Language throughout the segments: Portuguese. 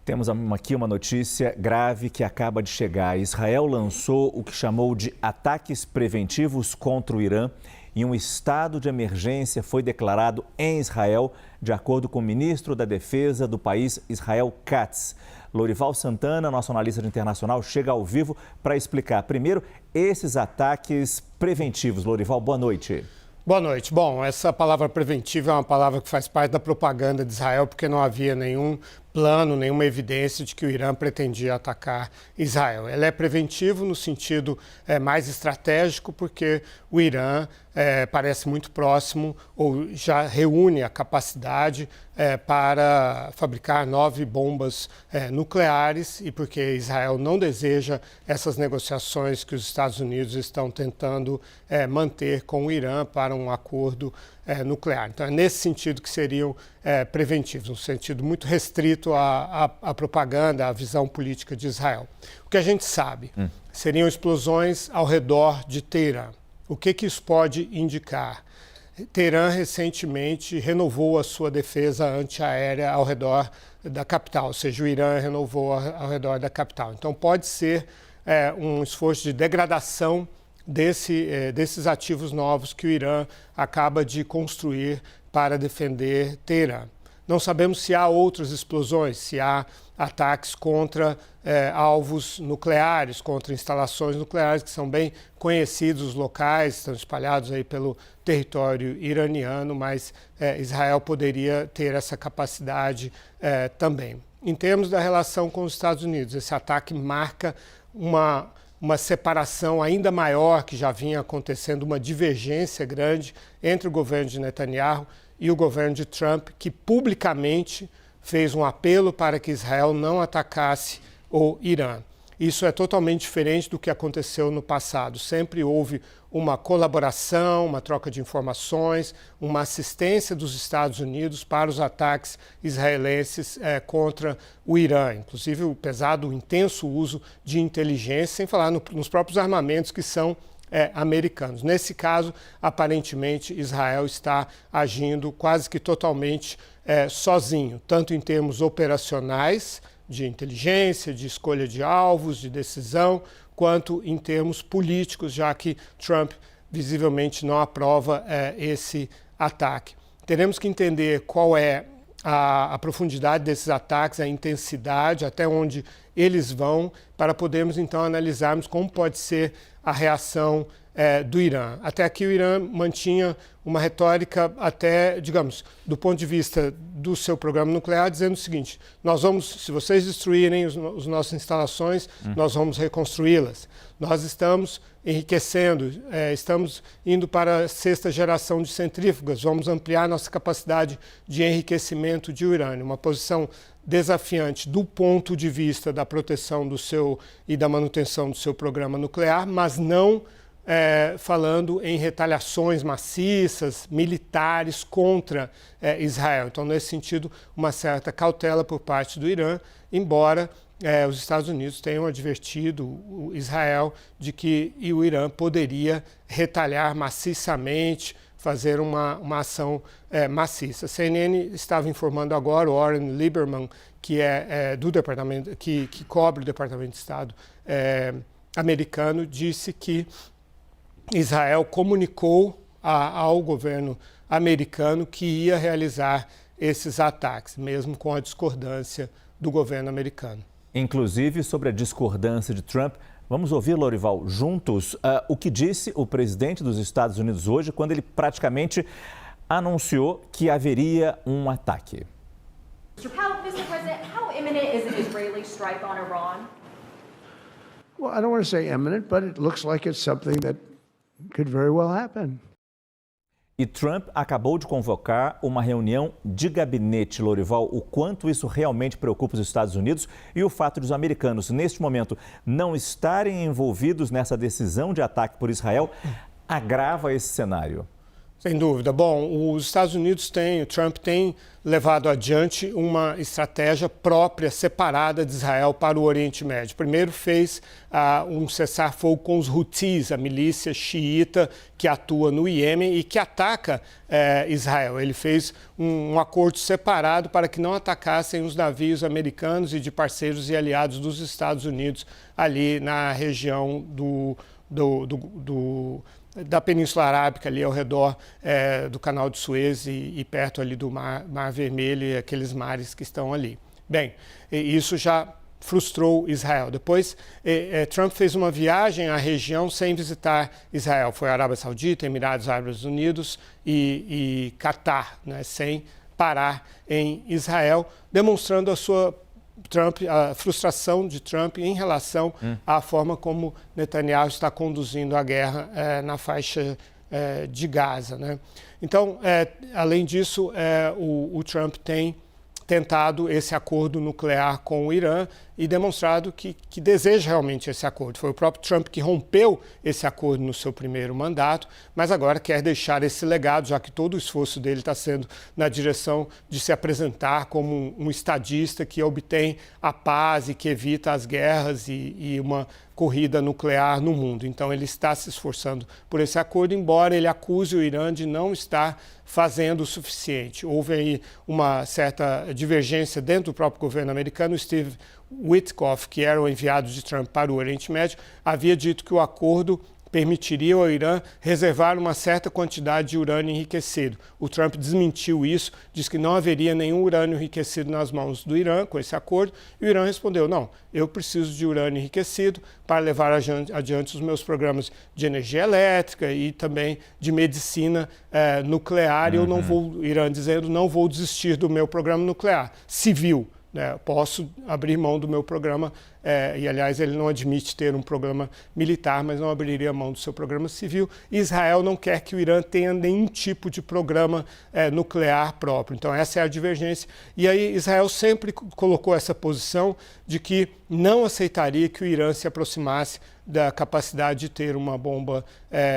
Temos aqui uma notícia grave que acaba de chegar. Israel lançou o que chamou de ataques preventivos contra o Irã e um estado de emergência foi declarado em Israel, de acordo com o ministro da Defesa do país, Israel Katz. Lorival Santana, nosso analista internacional, chega ao vivo para explicar primeiro esses ataques preventivos. Lorival, boa noite. Boa noite. Bom, essa palavra preventiva é uma palavra que faz parte da propaganda de Israel, porque não havia nenhum plano, nenhuma evidência de que o Irã pretendia atacar Israel. Ela é preventivo no sentido mais estratégico, porque o Irã parece muito próximo ou já reúne a capacidade para fabricar 9 bombas nucleares e porque Israel não deseja essas negociações que os Estados Unidos estão tentando manter com o Irã para um acordo nuclear. Então, é nesse sentido que seriam preventivos, um sentido muito restrito à propaganda, à visão política de Israel. O que a gente sabe seriam explosões ao redor de Teherã. O que isso pode indicar? Teherã recentemente renovou a sua defesa antiaérea ao redor da capital, ou seja, o Irã renovou ao redor da capital. Então, pode ser um esforço de degradação desses ativos novos que o Irã acaba de construir para defender Teherã. Não sabemos se há outras explosões, se há ataques contra alvos nucleares, contra instalações nucleares que são bem conhecidos, os locais, estão espalhados aí pelo território iraniano, mas Israel poderia ter essa capacidade também. Em termos da relação com os Estados Unidos, esse ataque marca uma separação ainda maior que já vinha acontecendo, uma divergência grande entre o governo de Netanyahu e o governo de Trump, que publicamente fez um apelo para que Israel não atacasse o Irã. Isso é totalmente diferente do que aconteceu no passado. Sempre houve uma colaboração, uma troca de informações, uma assistência dos Estados Unidos para os ataques israelenses contra o Irã, inclusive o pesado, intenso uso de inteligência, sem falar nos próprios armamentos que são americanos. Nesse caso, aparentemente, Israel está agindo quase que totalmente sozinho, tanto em termos operacionais, de inteligência, de escolha de alvos, de decisão, quanto em termos políticos, já que Trump visivelmente não aprova esse ataque. Teremos que entender qual é a profundidade desses ataques, a intensidade, até onde eles vão, para podermos então analisarmos como pode ser a reação do Irã. Até aqui o Irã mantinha uma retórica até, digamos, do ponto de vista do seu programa nuclear, dizendo o seguinte: nós vamos, se vocês destruírem as nossas instalações, nós vamos reconstruí-las. Nós estamos enriquecendo, estamos indo para a 6ª geração de centrífugas, vamos ampliar nossa capacidade de enriquecimento de urânio. Uma posição desafiante do ponto de vista da proteção do seu e da manutenção do seu programa nuclear, mas não falando em retaliações maciças, militares contra Israel. Então, nesse sentido, uma certa cautela por parte do Irã, embora os Estados Unidos tenham advertido o Israel de que o Irã poderia retaliar maciçamente, fazer uma ação maciça. A CNN estava informando agora, o Warren Lieberman, que do departamento, que cobre o Departamento de Estado americano, disse que Israel comunicou ao governo americano que ia realizar esses ataques, mesmo com a discordância do governo americano. Inclusive, sobre a discordância de Trump, vamos ouvir, Lorival, juntos, o que disse o presidente dos Estados Unidos hoje, quando ele praticamente anunciou que haveria um ataque. Mr. President, how imminent is an Israeli strike on Iran? Well, I don't want to say imminent, but it looks like it's something that could very well happen. E Trump acabou de convocar uma reunião de gabinete, Lorival. O quanto isso realmente preocupa os Estados Unidos e o fato de os americanos, neste momento, não estarem envolvidos nessa decisão de ataque por Israel, agrava esse cenário. Sem dúvida. Bom, os Estados Unidos o Trump tem levado adiante uma estratégia própria, separada de Israel para o Oriente Médio. Primeiro fez um cessar-fogo com os Houthis, a milícia xiita que atua no Iêmen e que ataca Israel. Ele fez um acordo separado para que não atacassem os navios americanos e de parceiros e aliados dos Estados Unidos ali na região da Península Arábica, ali ao redor do Canal de Suez e perto ali do Mar Vermelho e aqueles mares que estão ali. Bem, isso já frustrou Israel. Depois, Trump fez uma viagem à região sem visitar Israel. Foi à Arábia Saudita, Emirados Árabes Unidos e Catar, né, sem parar em Israel, demonstrando a frustração de Trump em relação à forma como Netanyahu está conduzindo a guerra na faixa de Gaza, né? Então, além disso, o Trump tem tentado esse acordo nuclear com o Irã e demonstrado que deseja realmente esse acordo. Foi o próprio Trump que rompeu esse acordo no seu primeiro mandato, mas agora quer deixar esse legado, já que todo o esforço dele está sendo na direção de se apresentar como um estadista que obtém a paz e que evita as guerras e uma corrida nuclear no mundo. Então ele está se esforçando por esse acordo, embora ele acuse o Irã de não estar fazendo o suficiente. Houve aí uma certa divergência dentro do próprio governo americano. Steve Witkoff, que era o enviado de Trump para o Oriente Médio, havia dito que o acordo permitiria ao Irã reservar uma certa quantidade de urânio enriquecido. O Trump desmentiu isso, disse que não haveria nenhum urânio enriquecido nas mãos do Irã com esse acordo, e o Irã respondeu, não, eu preciso de urânio enriquecido para levar adiante os meus programas de energia elétrica e também de medicina nuclear, e eu não vou, o Irã dizendo, não vou desistir do meu programa nuclear civil. Posso abrir mão do meu programa, e aliás ele não admite ter um programa militar, mas não abriria mão do seu programa civil. Israel não quer que o Irã tenha nenhum tipo de programa nuclear próprio. Então essa é a divergência. E aí Israel sempre colocou essa posição de que não aceitaria que o Irã se aproximasse da capacidade de ter uma bomba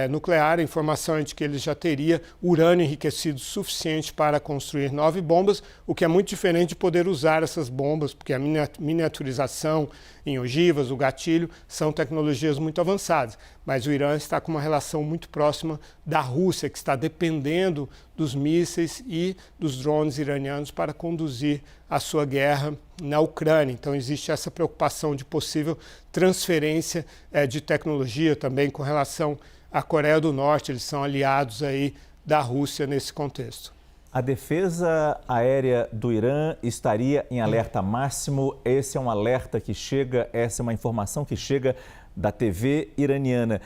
nuclear. A informação é de que ele já teria urânio enriquecido suficiente para construir 9 bombas, o que é muito diferente de poder usar essas bombas, porque a miniaturização em ogivas, o gatilho, são tecnologias muito avançadas. Mas o Irã está com uma relação muito próxima da Rússia, que está dependendo dos mísseis e dos drones iranianos para conduzir a sua guerra na Ucrânia. Então existe essa preocupação de possível transferência de tecnologia também com relação à Coreia do Norte. Eles são aliados aí da Rússia nesse contexto. A defesa aérea do Irã estaria em alerta máximo. Esse é um alerta que chega, essa é uma informação que chega da TV iraniana.